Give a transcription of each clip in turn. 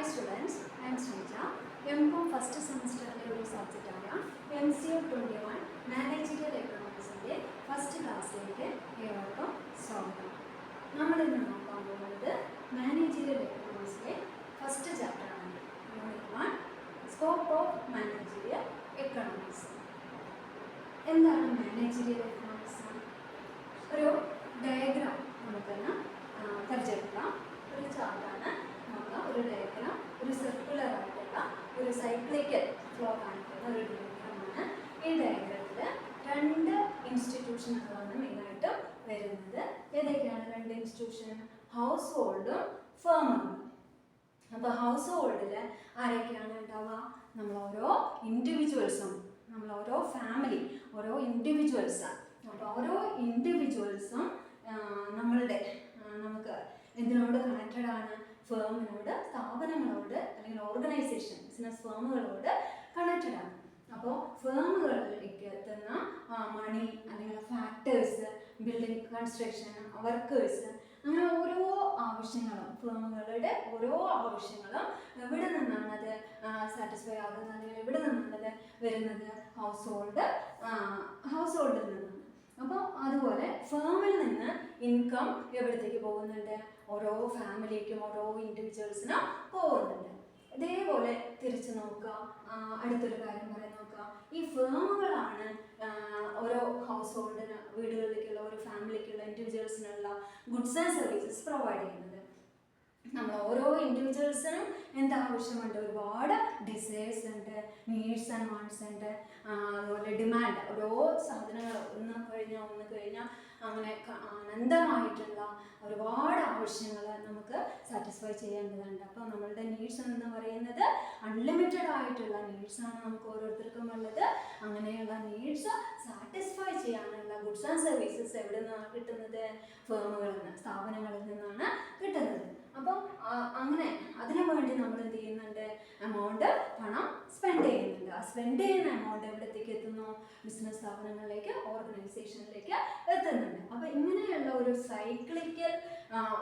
students, I am Srija. M.Com first semester subject MCF21 Managerial Economics first class സ്വാഗതം. നമ്മൾ ഇന്ന് നോക്കാൻ പോകുന്നത് മാനേജറിയൽ എക്കണോമിക്സിലെ ഫസ്റ്റ് ചാപ്റ്റർ ആണ്. Unit 1 scope of managerial economics. എന്താണ് മാനേജറിയൽ എക്കണോമിക്സ്? ഒരു ഡയഗ്രാം നമുക്കൊന്ന് പരിചയപ്പെടാം. ഒരു ചാർട്ടാണ് നോക്കാം. ഒരു ഡയഗ്രാം, ഒരു സർക്കുലർ ആയിട്ടുള്ള ഒരു സൈക്ലിക്കൽ ഫ്ലോ കാണിക്കുന്ന ഒരു ഡയഗ്രാമാണ്. ഈ ഡയഗ്രത്തിൽ രണ്ട് ഇൻസ്റ്റിറ്റ്യൂഷനുകളാണ് മെയിനായിട്ട് വരുന്നത്. ഏതൊക്കെയാണ് രണ്ട് ഇൻസ്റ്റിറ്റ്യൂഷൻ? ഹൗസ് ഹോൾഡും ഫേമുകളും. അപ്പോൾ ഹൗസ് ഹോൾഡിൽ ആരൊക്കെയാണ് ഉണ്ടാവുക? നമ്മൾ ഓരോ ഇൻഡിവിജ്വൽസും, നമ്മൾ ഓരോ ഫാമിലി, ഓരോ ഇൻഡിവിജ്വൽസാണ്. അപ്പോൾ ഓരോ ഇൻഡിവിജ്വൽസും നമ്മളുടെ നമുക്ക് എന്തിനോട് കണക്റ്റഡ് ആണ്? ഫേമിനോട്, സ്ഥാപനങ്ങളോട് അല്ലെങ്കിൽ ഓർഗനൈസേഷൻ, ബിസിനസ് ഫേമുകളോട് കണക്റ്റഡ് ആണ്. അപ്പോൾ ഫേമുകളിലേക്ക് എത്തുന്ന മണി അല്ലെങ്കിൽ ഫാക്ടേഴ്സ്, ബിൽഡിംഗ് കൺസ്ട്രക്ഷൻ, വർക്കേഴ്സ്, അങ്ങനെ ഓരോ ആവശ്യങ്ങളും, ഫേമുകളുടെ ഓരോ ആവശ്യങ്ങളും എവിടെ നിന്നാണ് അത് സാറ്റിസ്ഫൈ ആകുന്നത് അല്ലെങ്കിൽ എവിടെ നിന്നാണത് വരുന്നത്? ഹൗസ് ഹോൾഡിൽ നിന്നാണ്. അപ്പോൾ അതുപോലെ ഫേമിൽ നിന്ന് ഇൻകം എവിടത്തേക്ക് പോകുന്നുണ്ട്? ഓരോ ഫാമിലിക്കും ഓരോ ഇൻഡിവിജ്വൽസിനും പോകുന്നുണ്ട്. ഇതേപോലെ തിരിച്ചു നോക്കുക. അടുത്തൊരു കാര്യം പറയാൻ നോക്കുക. ഈ ഫേമുകളാണ് ഓരോ ഹൗസ് ഹോൾഡിന്, വീടുകളിലേക്കുള്ള ഒരു ഫാമിലിക്കുള്ള ഇൻഡിവിജ്വൽസിനുള്ള ഗുഡ്സ് ആൻഡ് സർവീസസ് പ്രൊവൈഡ് ചെയ്യുന്നത്. നമ്മൾ ഓരോ ഇൻഡിവിജ്വൽസിനും എന്താവശ്യമുണ്ട്? ഒരുപാട് ഡിസയേഴ്സ് ഉണ്ട്, നീഡ്സ് ആൻഡ് വാണ്ട്സ് ഉണ്ട്. അതുപോലെ ഡിമാൻഡ്, ഓരോ സാധനങ്ങൾ ഒന്ന് കഴിഞ്ഞാൽ അങ്ങനെ അനന്തമായിട്ടുള്ള ഒരുപാട് ആവശ്യങ്ങൾ നമുക്ക് സാറ്റിസ്ഫൈ ചെയ്യേണ്ടതുണ്ട്. അപ്പോൾ നമ്മളുടെ നീഡ്സ് എന്ന് പറയുന്നത് അൺലിമിറ്റഡ് ആയിട്ടുള്ള നീഡ്സാണ് നമുക്ക് ഓരോരുത്തർക്കും ഉള്ളത്. അങ്ങനെയുള്ള നീഡ്സ് സാറ്റിസ്ഫൈ ചെയ്യാനുള്ള ഗുഡ്സ് ആൻഡ് സർവീസസ് എവിടെ നിന്നാണ് കിട്ടുന്നത്? ഫേമുകളിൽ നിന്ന്, സ്ഥാപനങ്ങളിൽ നിന്നാണ് കിട്ടുന്നത്. അപ്പോൾ അങ്ങനെ അതിനു വേണ്ടി നമ്മൾ എന്ത് ചെയ്യുന്നുണ്ട്? എമൗണ്ട് പണം സ്പെൻഡ് ചെയ്യുന്നുണ്ട്. ആ സ്പെൻഡ് ചെയ്യുന്ന എമൗണ്ട് എവിടത്തേക്ക് എത്തുന്നു? ബിസിനസ് സ്ഥാപനങ്ങളിലേക്ക്, ഓർഗനൈസേഷനിലേക്ക് എത്തുന്നുണ്ട്. അപ്പോൾ ഇങ്ങനെയുള്ള ഒരു സൈക്ലിക്കൽ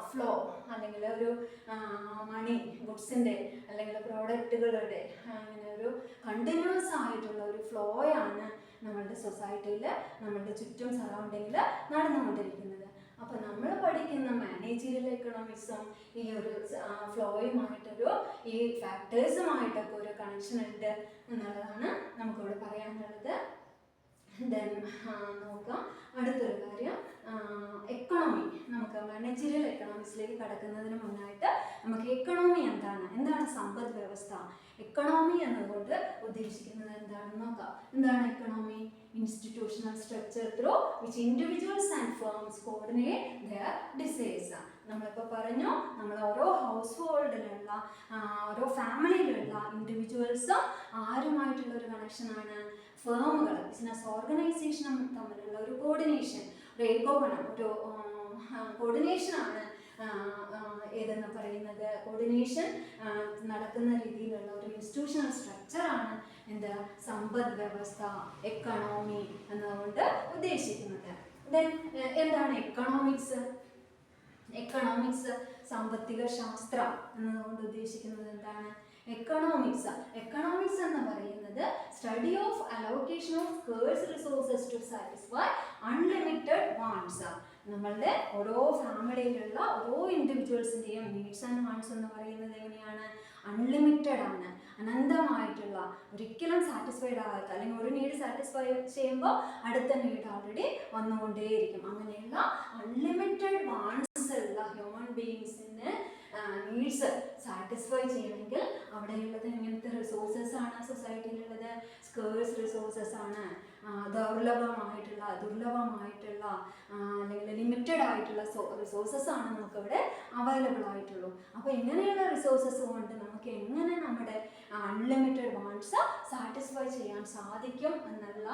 ഫ്ലോ അല്ലെങ്കിൽ ഒരു മണി, ഗുഡ്സിൻ്റെ അല്ലെങ്കിൽ പ്രോഡക്റ്റുകളുടെ അങ്ങനെ ഒരു കണ്ടിന്യൂസ് ആയിട്ടുള്ള ഒരു ഫ്ലോയാണ് നമ്മളുടെ സൊസൈറ്റിയിൽ, നമ്മളുടെ ചുറ്റും സറൗണ്ടിങ്ങിൽ നടന്നുകൊണ്ടിരിക്കുന്നത്. അപ്പോൾ നമ്മൾ പഠിക്കുന്ന മാനേജറിയൽ എക്കണോമിക്സും ഈ ഒരു ഫ്ലോയുമായിട്ടൊരു, ഈ ഫാക്ടേഴ്സുമായിട്ടൊക്കെ ഒരു കണക്ഷൻ ഉണ്ട് എന്നുള്ളതാണ് നമുക്കിവിടെ പറയാനുള്ളത്. ദെൻ നോക്കാം അടുത്തൊരു കാര്യം, എക്കണോമി. നമുക്ക് മാനേജറിയൽ എക്കണോമിക്സിലേക്ക് കടക്കുന്നതിന് മുന്നായിട്ട് നമുക്ക് എക്കണോമി എന്താണ് സമ്പദ് വ്യവസ്ഥ, എക്കണോമി എന്നതുകൊണ്ട് ഉദ്ദേശിക്കുന്നത് എന്താണെന്ന് നോക്കാം. എന്താണ് economy? Institutional structure through which individuals and firms coordinate their desires. നമ്മളിപ്പോൾ പറഞ്ഞു, നമ്മൾ ഓരോ ഹൗസ് ഹോൾഡിലുള്ള, ഓരോ ഫാമിലിയിലുള്ള ഇൻഡിവിജ്വൽസും ആരുമായിട്ടുള്ള ഒരു കണക്ഷനാണ്? ഫേമുകൾ, ബിസിനസ് ഓർഗനൈസേഷനും തമ്മിലുള്ള ഒരു കോർഡിനേഷൻ, ഒരു ഏകോപനം, ഒരു കോർഡിനേഷനാണ് ഏതെന്ന് പറയുന്നത്. കോർഡിനേഷൻ നടക്കുന്ന രീതിയിലുള്ള ഒരു ഇൻസ്റ്റിറ്റ്യൂഷണൽ സ്ട്രക്ചറാണ് എന്ത്? സമ്പദ് വ്യവസ്ഥ, എക്കണോമി എന്നതുകൊണ്ട് ഉദ്ദേശിക്കുന്നത്. ദെൻ എന്താണ് എക്കണോമിക്സ്? സാമ്പത്തിക ശാസ്ത്രം എന്നതുകൊണ്ട് ഉദ്ദേശിക്കുന്നത് എന്താണ്? എക്കണോമിക്സ് എന്ന് പറയുന്നത് study of allocation of scarce resources to satisfy unlimited wants. നമ്മളുടെ ഓരോ ഫാമിലിയിലുള്ള ഓരോ ഇൻഡിവിജ്വൽസിൻ്റെയും നീഡ്സ് ആൻഡ് വാണ്ട്സ് എന്ന് പറയുന്നത് എങ്ങനെയാണ്? അൺലിമിറ്റഡ് ആണ്, അനന്തമായിട്ടുള്ള, ഒരിക്കലും സാറ്റിസ്ഫൈഡ് ആകാത്ത, അല്ലെങ്കിൽ ഒരു നീഡ് സാറ്റിസ്ഫൈ ചെയ്യുമ്പോൾ അടുത്ത നീഡ് ഓൾറെഡി വന്നുകൊണ്ടേയിരിക്കും. അങ്ങനെയുള്ള അൺലിമിറ്റഡ് വാണ്ട്സ് ഉള്ള ഹ്യൂമൻ ബീയിങ്സിന് നീഡ്സ് സാറ്റിസ്ഫൈ ചെയ്യണമെങ്കിൽ അവിടെയുള്ളത് എങ്ങനത്തെ റിസോഴ്സസ് ആണ് സൊസൈറ്റിയിലുള്ളത്? സ്കേഴ്സ് റിസോഴ്സസ് ആണ്, ദുർലഭമായിട്ടുള്ള അല്ലെങ്കിൽ ലിമിറ്റഡ് ആയിട്ടുള്ള റിസോഴ്സസ് ആണ് നമുക്കിവിടെ അവൈലബിൾ ആയിട്ടുള്ളൂ. അപ്പോൾ ഇങ്ങനെയുള്ള റിസോഴ്സസ് കൊണ്ട് നമുക്ക് എങ്ങനെ നമ്മുടെ അൺലിമിറ്റഡ് വാണ്ട്സ് സാറ്റിസ്ഫൈ ചെയ്യാൻ സാധിക്കും എന്നുള്ള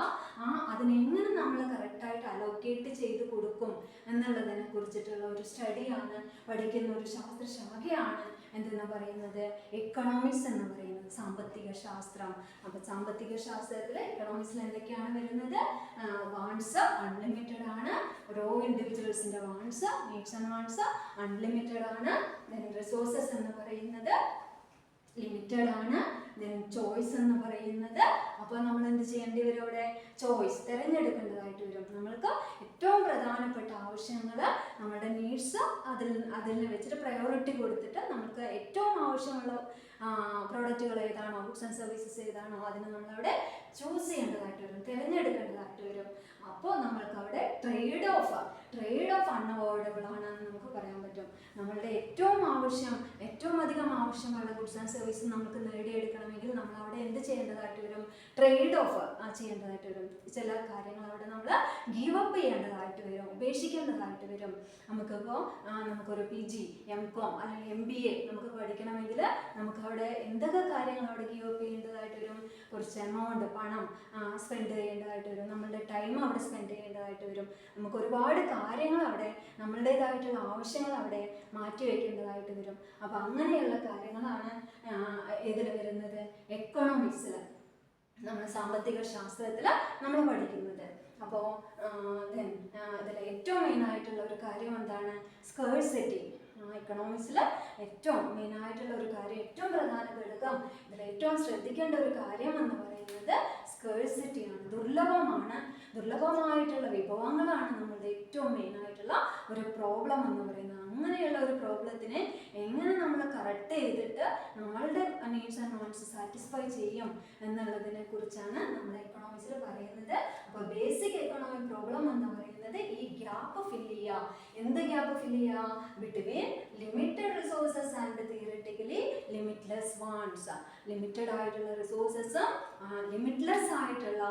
അതിനെങ്ങനെ നമ്മൾ കറക്റ്റായിട്ട് അലോക്കേറ്റ് ചെയ്ത് കൊടുക്കും എന്നുള്ളതിനെ കുറിച്ചിട്ടുള്ള ഒരു സ്റ്റഡിയാണ് പഠിക്കുന്ന ഒരു ശാസ്ത്രശാഖയാണ് എന്തെന്ന് പറയുന്നത്? എക്കണോമിക്സ് എന്ന് പറയുന്നത്, സാമ്പത്തിക ശാസ്ത്രം. അപ്പോൾ സാമ്പത്തിക ശാസ്ത്രത്തിൽ എക്കണോമിക്സിൽ എന്തൊക്കെയാണ് വരുന്നത്? വാണ്ട്സ് അൺലിമിറ്റഡ് ആണ്, ഓരോ ഇൻഡിവിജ്വൽസിൻ്റെ നീഡ്സ് ആൻഡ് വാണ്ട്സ് അൺലിമിറ്റഡ് ആണ്. റിസോഴ്സസ് എന്ന് പറയുന്നത് ലിമിറ്റഡ് ആണ്. ദെൻ ചോയ്സ് എന്ന് പറയുന്നത്, അപ്പോൾ നമ്മൾ എന്ത് ചെയ്യേണ്ടി വരും? ഇവിടെ ചോയ്സ് തിരഞ്ഞെടുക്കേണ്ടതായിട്ട് വരും. നമ്മൾക്ക് ഏറ്റവും പ്രധാനപ്പെട്ട ആവശ്യങ്ങൾ, നമ്മുടെ നീഡ്സ് അതിൽ വെച്ചിട്ട് പ്രയോറിറ്റി കൊടുത്തിട്ട് നമുക്ക് ഏറ്റവും ആവശ്യമുള്ള പ്രോഡക്റ്റുകൾ ഏതാണോ, ഗുഡ്സ് ആൻഡ് സർവീസസ് ഏതാണോ അതിന് നമ്മളവിടെ ചൂസ് ചെയ്യേണ്ടതായിട്ട് വരും, തിരഞ്ഞെടുക്കേണ്ടതായിട്ട് വരും. അപ്പോൾ നമ്മൾക്ക് അവിടെ ട്രേഡ് ഓഫ് അൺഅവോയ്ഡബിൾ ആണെന്ന് നമുക്ക് പറയാൻ പറ്റും. നമ്മളുടെ ഏറ്റവും അധികം ആവശ്യമുള്ള ഗുഡ്സ് ആൻഡ് സർവീസ് നമുക്ക് നേടിയെടുക്കണമെങ്കിൽ നമ്മൾ അവിടെ എന്ത് ചെയ്യേണ്ടതായിട്ട് വരും? ട്രേഡ് ഓഫ് ചെയ്യേണ്ടതായിട്ട് വരും. ചില കാര്യങ്ങൾ അവിടെ നമ്മൾ ഗീവ് അപ്പ് ചെയ്യേണ്ടതായിട്ട് വരും, ഉപേക്ഷിക്കേണ്ടതായിട്ട് വരും. നമുക്കൊരു PG, MCOM അല്ലെങ്കിൽ MBA നമുക്ക് പഠിക്കണമെങ്കിൽ നമുക്ക് അവിടെ എന്തൊക്കെ കാര്യങ്ങൾ അവിടെ ഗീവ് അപ്പ് ചെയ്യേണ്ടതായിട്ട് വരും? കുറച്ച് എമൗണ്ട്, പണം സ്പെൻഡ് ചെയ്യേണ്ടതായിട്ട് വരും, നമ്മളുടെ ടൈം അവിടെ സ്പെൻഡ് ചെയ്യേണ്ടതായിട്ട് വരും. നമുക്ക് ഒരുപാട് കാര്യങ്ങൾ അവിടെ, നമ്മളുടേതായിട്ടുള്ള ആവശ്യങ്ങൾ അവിടെ മാറ്റി വയ്ക്കേണ്ടതായിട്ട് വരും. അപ്പോൾ അങ്ങനെയുള്ള കാര്യങ്ങളാണ് ഇതിൽ വരുന്നത്, എക്കണോമിക്സിൽ, നമ്മൾ സാമ്പത്തിക ശാസ്ത്രത്തിൽ നമ്മൾ പഠിക്കുന്നത്. അപ്പോൾ ഇതിൽ ഏറ്റവും മെയിനായിട്ടുള്ള ഒരു കാര്യം എന്താണ്? സ്കേഴ്സിറ്റി. എക്കണോമിക്സിൽ ഏറ്റവും മെയിനായിട്ടുള്ള ഒരു കാര്യം, ഏറ്റവും പ്രധാന ഘടകം, ഇതിൽ ഏറ്റവും ശ്രദ്ധിക്കേണ്ട ഒരു കാര്യം എന്ന് പറയുന്നത് സ്കേഴ്സിറ്റിയാണ്. ദുർലഭമായിട്ടുള്ള വിഭവങ്ങളാണ് നമ്മളുടെ ഏറ്റവും മെയിനായിട്ടുള്ള ഒരു പ്രോബ്ലം എന്ന് പറയുന്നത്. അങ്ങനെയുള്ള ഒരു പ്രോബ്ലത്തിനെ എങ്ങനെ നമ്മൾ കറക്റ്റ് ചെയ്തിട്ട് നമ്മളുടെ നീഡ്സ് ആൻഡ് വാണ്ട്സ് സാറ്റിസ്ഫൈ ചെയ്യും എന്നുള്ളതിനെ കുറിച്ചാണ് നമ്മൾ എക്കണോമിക്സിൽ പറയുന്നത്. അപ്പോൾ ബേസിക് എക്കണോമിക് പ്രോബ്ലം എന്ന് പറയുന്നത് ഈ ഗ്യാപ്പ് ഫില്ല് ചെയ്യുക. എന്ത് ഗ്യാപ്പ് ഫില്ല് ചെയ്യുക? Between limited resources and theoretically limitless wants. Limited ആയിട്ടുള്ള റിസോഴ്സസും ലിമിറ്റ്ലെസ് ആയിട്ടുള്ള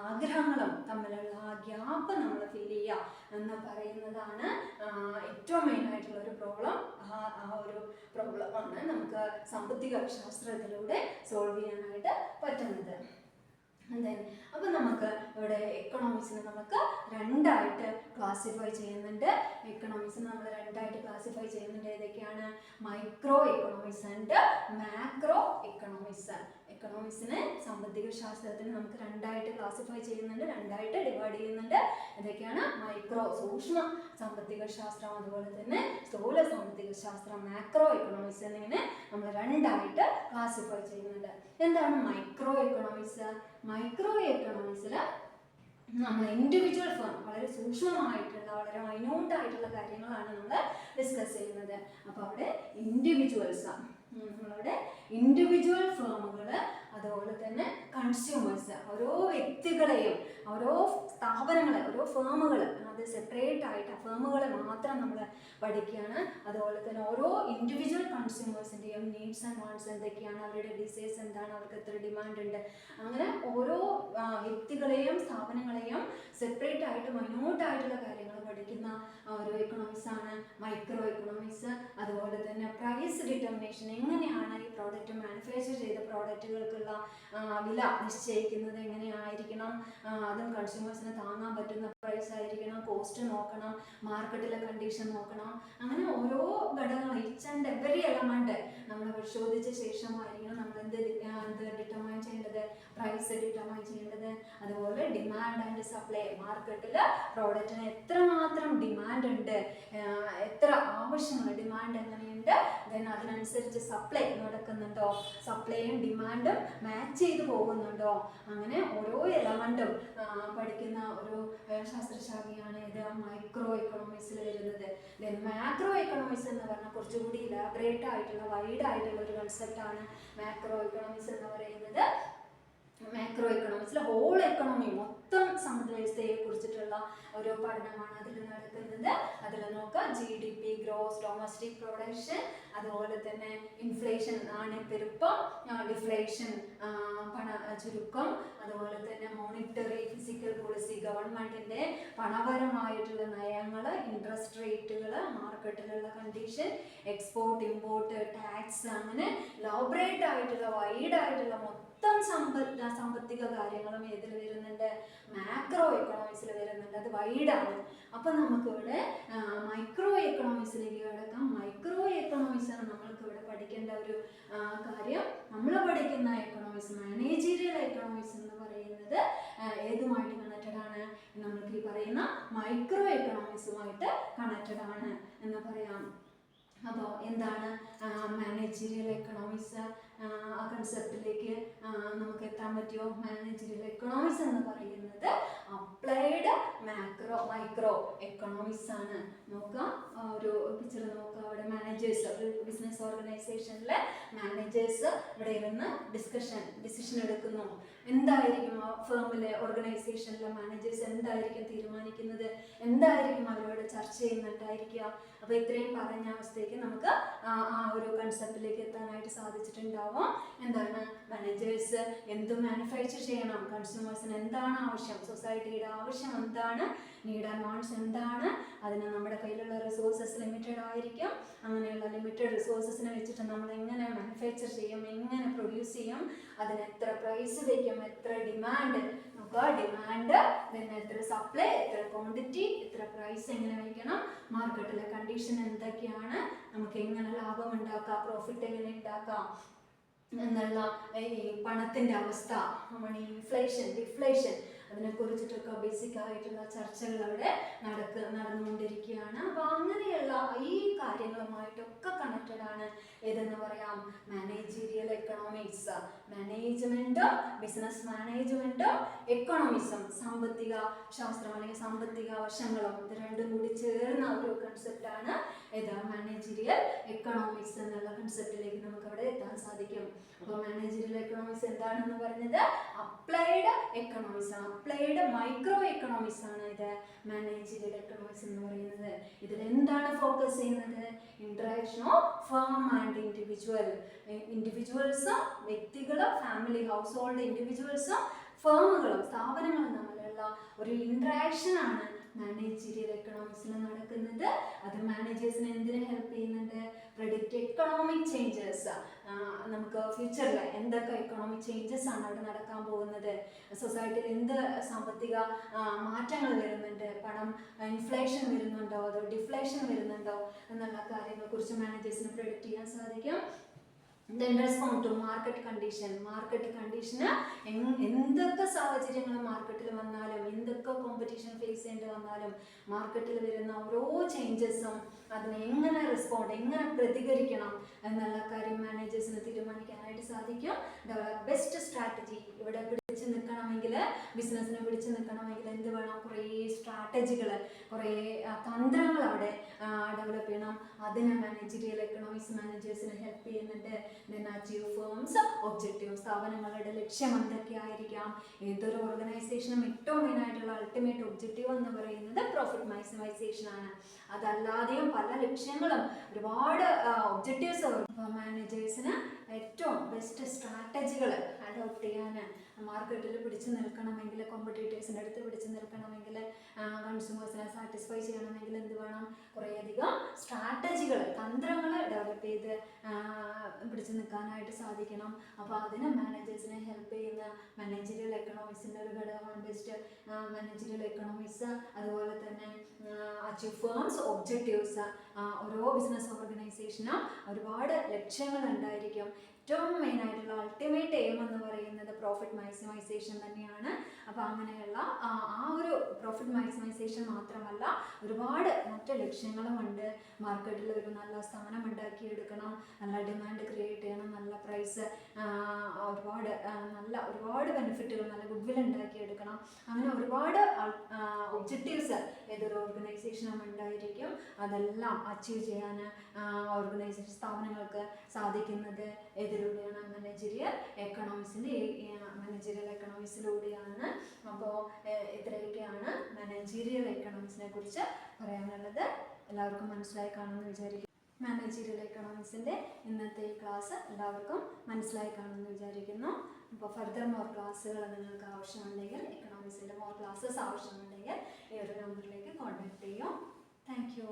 ആഗ്രഹങ്ങളും തമ്മിലുള്ള ആ ഗ്യാപ്പ് നമ്മൾ ഫില്ല് ചെയ്യുക എന്ന് പറയുന്നതാണ് ഏറ്റവും മെയിനായിട്ടുള്ള ഒരു പ്രോബ്ലം. ആ ഒരു പ്രോബ്ലമാണ് നമുക്ക് സാമ്പത്തിക ശാസ്ത്രത്തിലൂടെ സോൾവ് ചെയ്യാനായിട്ട് പറ്റുന്നത്. അപ്പോൾ നമുക്ക് ഇവിടെ എക്കണോമിക്സിനെ നമുക്ക് രണ്ടായിട്ട് ക്ലാസിഫൈ ചെയ്യുന്നുണ്ട്. ഏതൊക്കെയാണ്? Micro economics and macro economics. എക്കണോമിക്സിനെ, സാമ്പത്തിക ശാസ്ത്രത്തിന് നമുക്ക് രണ്ടായിട്ട് ക്ലാസിഫൈ ചെയ്യുന്നുണ്ട്, രണ്ടായിട്ട് ഡിവൈഡ് ചെയ്യുന്നുണ്ട്. ഇതൊക്കെയാണ് മൈക്രോ, സൂക്ഷ്മ സാമ്പത്തിക ശാസ്ത്രം, അതുപോലെ തന്നെ സ്ഥൂല സാമ്പത്തിക ശാസ്ത്രം, മാക്രോ എക്കണോമിക്സ് എന്നിങ്ങനെ നമ്മൾ രണ്ടായിട്ട് ക്ലാസിഫൈ ചെയ്യുന്നുണ്ട്. എന്താണ് മൈക്രോ എക്കണോമിക്സ്? മൈക്രോ എക്കണോമിക്സിൽ നമ്മൾ ഇൻഡിവിജ്വൽ ഫേം, വളരെ സൂക്ഷ്മമായിട്ടുള്ള, വളരെ മൈന്യൂട്ട് ആയിട്ടുള്ള കാര്യങ്ങളാണ് നമ്മൾ ഡിസ്കസ് ചെയ്യുന്നത്. അപ്പോൾ അവിടെ നമ്മളവിടെ ഇൻഡിവിജ്വൽ ഫേമുകൾ, അതുപോലെ തന്നെ കൺസ്യൂമേഴ്സ്, ഓരോ വ്യക്തികളെയും, ഓരോ സ്ഥാപനങ്ങളെ, ഓരോ ഫേമുകൾ, അത് സെപ്പറേറ്റ് ആയിട്ട് ആ ഫേമുകളെ മാത്രം നമ്മൾ പഠിക്കുകയാണ്. അതുപോലെ തന്നെ ഓരോ ഇൻഡിവിജ്വൽ കൺസ്യൂമേഴ്സിൻ്റെയും നീഡ്സ് ആൻഡ് വാണ്ട്സ് എന്തൊക്കെയാണ്, അവരുടെ ഡിസൈസ് എന്താണ്, അവർക്ക് എത്ര ഡിമാൻഡ് ഉണ്ട്, അങ്ങനെ ഓരോ വ്യക്തികളെയും സ്ഥാപനങ്ങളെയും സെപ്പറേറ്റ് ആയിട്ട് മൈന്യൂട്ടായിട്ടുള്ള കാര്യങ്ങൾ പഠിക്കുന്ന ഒരു എക്കണോമിക്സ് ആണ് മൈക്രോ എക്കണോമിക്സ്. അതുപോലെ തന്നെ പ്രൈസ് ഡിറ്റർമിനേഷൻ, എങ്ങനെയാണ് ഈ പ്രോഡക്റ്റ്, മാനുഫാക്ചർ ചെയ്ത പ്രോഡക്റ്റുകൾക്കുള്ള വില നിശ്ചയിക്കുന്നത് എങ്ങനെയായിരിക്കണം, അതും കൺസ്യൂമേഴ്സിന് താങ്ങാൻ പറ്റുന്ന പ്രൈസ് ആയിരിക്കണം, കോസ്റ്റ് നോക്കണം, മാർക്കറ്റിലെ കണ്ടീഷൻ നോക്കണം. അങ്ങനെ ഓരോ ഘടകങ്ങൾ, ഈച്ച് ആൻഡ് എവറി എലമെന്റ് നമ്മൾ പരിശോധിച്ച ശേഷമായിരിക്കണം നമ്മൾ എന്ത് ഡിറ്റർമൈൻ ചെയ്യേണ്ടത്, പ്രൈസ് ഡിറ്റർമൈൻ ചെയ്യേണ്ടത്. അതുപോലെ ഡിമാൻഡ് ആൻഡ് സപ്ലൈ, മാർക്കറ്റിൽ പ്രോഡക്റ്റിന് എത്രമാത്രം ഡിമാൻഡ് ഉണ്ട്, എത്ര ആവശ്യങ്ങൾ, ഡിമാൻഡ് എങ്ങനെയുണ്ട്, ദെൻ അതിനനുസരിച്ച് സപ്ലൈ നടക്കുന്നുണ്ടോ, സപ്ലൈയും ഡിമാൻഡും മാച്ച് ചെയ്ത് പോകുന്നുണ്ടോ, അങ്ങനെ ഓരോ എലമെന്റും പഠിക്കുന്ന ഒരു ശാസ്ത്രശാഖയാണ് ഇത് മൈക്രോ എക്കണോമിക്സിൽ വരുന്നത്. ദെൻ മാക്രോ എക്കണോമിക്സ് എന്ന് പറഞ്ഞാൽ കുറച്ചുകൂടി ഇലാബറേറ്റ് ആയിട്ടുള്ള, വൈഡ് ആയിട്ടുള്ള ഒരു കൺസെപ്റ്റാണ് മാക്രോ എക്കണോമിക്സ് എന്ന് പറയുന്നത്. മാക്രോ എക്കണോമിക്സിൽ ഹോൾ എക്കണോമി, മൊത്തം സമ്പദ് വ്യവസ്ഥയെ കുറിച്ചിട്ടുള്ള ഒരു പഠനമാണ് അതിൽ നടക്കുന്നത്. അതിൽ നോക്കാം GDP, ഗ്രോസ് ഡൊമസ്റ്റിക് പ്രൊഡക്ഷൻ, അതുപോലെ തന്നെ ഇൻഫ്ലേഷൻ, നാണ്യപ്പെരുപ്പം, ഡിഫ്ലേഷൻ, ചുരുക്കം, അതുപോലെ തന്നെ മോണിറ്ററി ഫിസിക്കൽ പോളിസി, ഗവൺമെന്റിന്റെ പണപരമായിട്ടുള്ള നയങ്ങൾ, ഇൻട്രസ്റ്റ് റേറ്റുകൾ, മാർക്കറ്റിലുള്ള കണ്ടീഷൻ, എക്സ്പോർട്ട് ഇമ്പോർട്ട്, ടാക്സ്, അങ്ങനെ ലോബറേറ്റ് ആയിട്ടുള്ള, വൈഡ് ആയിട്ടുള്ള മൊത്തം സാമ്പത്തിക കാര്യങ്ങളും ഇതിൽ വരുന്നുണ്ട്, മാക്രോ എക്കണോമിക്സിൽ വരുന്നുണ്ട്. അത് വൈഡാണ്. അപ്പം നമുക്കിവിടെ മൈക്രോ എക്കണോമിക്സിലേക്ക് കിടക്കാം. മൈക്രോ എക്കണോമിക്സ് ആണ് നമ്മൾക്ക് ഇവിടെ പഠിക്കേണ്ട ഒരു കാര്യം. നമ്മൾ പഠിക്കുന്ന എക്കണോമിക്സ്, മാനേജീരിയൽ എക്കണോമിക്സ് എന്ന് പറയുന്നത് ഏതുമായിട്ട് കണക്റ്റഡ് ആണ്? നമ്മൾക്ക് ഈ പറയുന്ന മൈക്രോ എക്കണോമിക്സുമായിട്ട് കണക്റ്റഡ് ആണ് എന്ന് പറയാം. അപ്പോൾ എന്താണ് മാനേജീരിയൽ എക്കണോമിക്സ്? കൺസെപ്റ്റിലേക്ക് നമുക്ക് എത്താൻ പറ്റുമോ? മാനേജറിയൽ എക്കണോമിക്സ് എന്ന് പറയുന്നത് അപ്ലൈഡ് മൈക്രോ എക്കണോമിക്സ് ആണ്. നോക്കുക, ഒരു പിക്ചർ നോക്കുക. അവിടെ മാനേജേഴ്സ്, ഒരു ബിസിനസ് ഓർഗനൈസേഷനിലെ മാനേജേഴ്സ് ഇവിടെ ഇരുന്ന് ഡിസിഷൻ എടുക്കുന്നു. എന്തായിരിക്കും ആ ഫേമിലെ ഓർഗനൈസേഷനിലെ മാനേജേഴ്സ് എന്തായിരിക്കും തീരുമാനിക്കുന്നത്, എന്തായിരിക്കും അവരോട് ചർച്ച ചെയ്യുന്നുണ്ടായിരിക്കുക. അപ്പോൾ ഇത്രയും പറഞ്ഞ അവസ്ഥയ്ക്ക് നമുക്ക് ആ ഒരു കൺസെപ്റ്റിലേക്ക് എത്താനായിട്ട് സാധിച്ചിട്ടുണ്ടാവും. എന്താണ് മാനേജേഴ്സ് എന്ത് മാനുഫാക്ചർ ചെയ്യണം, കൺസ്യൂമേഴ്സിന് എന്താണ് ആവശ്യം, സൊസൈറ്റിയുടെ ആവശ്യം എന്താണ്, നീഡ് ആൻഡ് വാണ്ട്സ് എന്താണ്, അതിന് നമ്മുടെ കയ്യിലുള്ള റിസോഴ്സസ് ലിമിറ്റഡ് ആയിരിക്കും. അങ്ങനെയുള്ള ലിമിറ്റഡ് റിസോഴ്സസിനെ വെച്ചിട്ട് നമ്മൾ എങ്ങനെ മാനുഫാക്ചർ ചെയ്യും, എങ്ങനെ പ്രൊഡ്യൂസ് ചെയ്യും, അതിന് എത്ര പ്രൈസ് വയ്ക്കും, എത്ര ഡിമാൻഡ്, നോക്കുക ഡിമാൻഡ്, പിന്നെ എത്ര സപ്ലൈ, എത്ര ക്വാണ്ടിറ്റി, എത്ര പ്രൈസ് എങ്ങനെ വയ്ക്കണം, മാർക്കറ്റിലെ കണ്ടീഷൻ എന്തൊക്കെയാണ്, നമുക്ക് എങ്ങനെ ലാഭം ഉണ്ടാക്കാം, പ്രോഫിറ്റ് എങ്ങനെ ഉണ്ടാക്കാം എന്നുള്ള ഈ പണത്തിൻ്റെ അവസ്ഥ, മണി ഇൻഫ്ലേഷൻ, ഡിഫ്ലേഷൻ, അതിനെക്കുറിച്ചിട്ടൊക്കെ ബേസിക് ആയിട്ടുള്ള ചർച്ചകൾ അവിടെ നടന്നുകൊണ്ടിരിക്കുകയാണ്. അപ്പോൾ അങ്ങനെയുള്ള ഈ കാര്യങ്ങളുമായിട്ടൊക്കെ കണക്റ്റഡ് ആണ് ഏതെന്ന് പറയാം മാനേജീരിയൽ എക്കണോമിക്സ്. മാനേജ്മെൻറ്റും ബിസിനസ് മാനേജ്മെൻറ്റും എക്കണോമിക്സും, സാമ്പത്തിക ശാസ്ത്രം അല്ലെങ്കിൽ സാമ്പത്തിക വശങ്ങളും, ഇത് രണ്ടും കൂടി ചേർന്ന ഒരു കൺസെപ്റ്റാണ് ഏത് മാനേജീരിയൽ എക്കണോമിക്സ് എന്നുള്ള കൺസെപ്റ്റിലേക്ക് നമുക്ക് അവിടെ എത്താൻ സാധിക്കും. അപ്പോൾ മാനേജീരിയൽ എക്കണോമിക്സ് എന്താണെന്ന് പറഞ്ഞത് അപ്ലൈഡ് എക്കണോമിക്സ് ആണ്, അപ്ലൈഡ് മൈക്രോ എക്കണോമിക്സ് ആണ് ഇത് മാനേജീരിയൽ എക്കണോമിക്സ് എന്ന് പറയുന്നത്. ഇതിൽ എന്താണ് ഫോക്കസ് ചെയ്യുന്നത്? ഇന്ററാക്ഷൻ ഓഫ് ഫേം ആൻഡ് ഇൻഡിവിജ്വൽസും വ്യക്തികളും ഫാമിലി ഹൗസ് ഹോൾഡ് ഇൻഡിവിജ്വൽസും ഫേമുകളും സ്ഥാപനങ്ങളും തമ്മിലുള്ള ഒരു ഇന്ററാക്ഷൻ ആണ് മാനേജീരിയൽ എക്കണോമിക്സിൽ നടക്കുന്നത്. അത് മാനേജേഴ്സിനെ എന്തിനു ഹെൽപ്പ് ചെയ്യുന്നുണ്ട്? പ്രെഡിക്റ്റ് എക്കണോമിക് ചേഞ്ചസ്, നമുക്ക് ഫ്യൂച്ചറിൽ എന്തൊക്കെ എക്കണോമിക് ചേഞ്ചസ് ആണ് അവിടെ നടക്കാൻ പോകുന്നത്, സൊസൈറ്റിയിൽ എന്ത് സാമ്പത്തിക മാറ്റങ്ങൾ വരുന്നുണ്ട്, പണം ഇൻഫ്ലേഷൻ വരുന്നുണ്ടോ അതോ ഡിഫ്ലേഷൻ വരുന്നുണ്ടോ എന്നുള്ള കാര്യങ്ങളെക്കുറിച്ച് മാനേജേഴ്സിന് പ്രെഡിക്റ്റ് ചെയ്യാൻ സാധിക്കും. then respond to market condition. Market കണ്ടീഷന് എന്തൊക്കെ സാഹചര്യങ്ങൾ മാർക്കറ്റിൽ വന്നാലും, എന്തൊക്കെ കോമ്പറ്റീഷൻ ഫേസ് ചെയ്യേണ്ടി വന്നാലും, മാർക്കറ്റിൽ വരുന്ന ഓരോ ചേഞ്ചസും അതിനെ എങ്ങനെ റെസ്പോണ്ട്, എങ്ങനെ പ്രതികരിക്കണം എന്നുള്ള കാര്യം മാനേജേഴ്സിന് തീരുമാനിക്കാനായിട്ട് സാധിക്കും. Develop best strategy. ഇവിടെ പിടിച്ചു നിൽക്കണമെങ്കിൽ, ബിസിനസ്സിനെ പിടിച്ചു നിൽക്കണമെങ്കിൽ എന്ത് വേണം? കുറേ സ്ട്രാറ്റജികൾ, കുറേ തന്ത്രങ്ങൾ അവിടെ ഡെവലപ്പ് ചെയ്യണം. അതിന് മാനേജീരിയൽ എക്കണോമിക്സ് മാനേജേഴ്സിന് ഹെൽപ്പ് ചെയ്യുന്നുണ്ട്. then achieve firms objective, സ്ഥാപനങ്ങളുടെ ലക്ഷ്യം എന്തൊക്കെയായിരിക്കാം? ഏതൊരു ഓർഗനൈസേഷനും ഏറ്റവും മെയിൻ ആയിട്ടുള്ള അൾട്ടിമേറ്റ് ഒബ്ജക്റ്റീവ് എന്ന് പറയുന്നത് പ്രോഫിറ്റ് മാക്സിമൈസേഷൻ ആണ്. അതല്ലാതെയും പല ലക്ഷ്യങ്ങളും, ഒരുപാട് ഒബ്ജക്റ്റീവ്സ് മാനേജേഴ്സിന് ഏറ്റവും ബെസ്റ്റ് സ്ട്രാറ്റജികൾ അഡോപ്റ്റ് ചെയ്യാൻ, മാർക്കറ്റിൽ പിടിച്ചു നിൽക്കണമെങ്കിൽ, കോമ്പറ്റീറ്റേഴ്സിൻ്റെ അടുത്ത് പിടിച്ചു നിൽക്കണമെങ്കിൽ, കൺസ്യൂമേഴ്സിനെ സാറ്റിസ്ഫൈ ചെയ്യണമെങ്കിൽ എന്ത് വേണം? കുറേയധികം സ്ട്രാറ്റജികൾ, തന്ത്രങ്ങൾ ഡെവലപ്പ് ചെയ്ത് പിടിച്ചു നിൽക്കാനായിട്ട് സാധിക്കണം. അപ്പോൾ അതിന് മാനേജേഴ്സിനെ ഹെൽപ്പ് ചെയ്യുന്ന മാനേജീരിയൽ എക്കണോമിക്സിൻ്റെ ഒരു ഘടകമാണ് ബെസ്റ്റ് മാനേജീരിയൽ എക്കണോമിക്സ്. അതുപോലെ തന്നെ അച്ചീവ് ഫേംസ് ഒബ്ജക്റ്റീവ്സ്. ഓരോ ബിസിനസ് ഓർഗനൈസേഷനും ഒരുപാട് ലക്ഷ്യങ്ങൾ ഉണ്ടായിരിക്കും. ഏറ്റവും മെയിൻ ആയിട്ടുള്ള അൾട്ടിമേറ്റ് എയിം എന്ന് പറയുന്നത് പ്രോഫിറ്റ് മാക്സിമൈസേഷൻ തന്നെയാണ്. അപ്പോൾ അങ്ങനെയുള്ള ആ ഒരു പ്രോഫിറ്റ് മാക്സിമൈസേഷൻ മാത്രമല്ല, ഒരുപാട് മറ്റ് ലക്ഷ്യങ്ങളുമുണ്ട്. മാർക്കറ്റിൽ ഒരു നല്ല സ്ഥാനം ഉണ്ടാക്കിയെടുക്കണം, നല്ല ഡിമാൻഡ് ക്രിയേറ്റ് ചെയ്യണം, നല്ല പ്രൈസ്, ഒരുപാട് ബെനിഫിറ്റുകൾ, നല്ല ഗുഡ് വിൽ ഉണ്ടാക്കിയെടുക്കണം. അങ്ങനെ ഒരുപാട് ഒബ്ജക്റ്റീവ്സ് ഏതൊരു ഓർഗനൈസേഷനും ഉണ്ടായിരിക്കും. അതെല്ലാം അച്ചീവ് ചെയ്യാൻ ഓർഗനൈസേഷൻ സ്ഥാപനങ്ങൾക്ക് സാധിക്കുന്നത് ഏതിലൂടെയാണ്? മാനേജീരിയൽ എക്കണോമിക്സിലൂടെയാണ്. അപ്പോൾ ഇത്രയൊക്കെയാണ് മാനേജീരിയൽ എക്കണോമിക്സിനെ കുറിച്ച് പറയാനുള്ളത്. എല്ലാവർക്കും മനസ്സിലായി കാണുമെന്ന് വിചാരിക്കുന്നു. മാനേജീരിയൽ എക്കണോമിക്സിൻ്റെ ഇന്നത്തെ ഈ ക്ലാസ് എല്ലാവർക്കും മനസ്സിലായി കാണുമെന്ന് വിചാരിക്കുന്നു. അപ്പോൾ ഫർദർ മോർ ക്ലാസ്സുകൾ നിങ്ങൾക്ക് ആവശ്യമുണ്ടെങ്കിൽ, എക്കണോമിക്സിൻ്റെ മോർ ക്ലാസ്സസ് ആവശ്യമുണ്ടെങ്കിൽ ഈ ഒരു നമ്പറിലേക്ക് കോൺടാക്ട് ചെയ്യും. Thank you.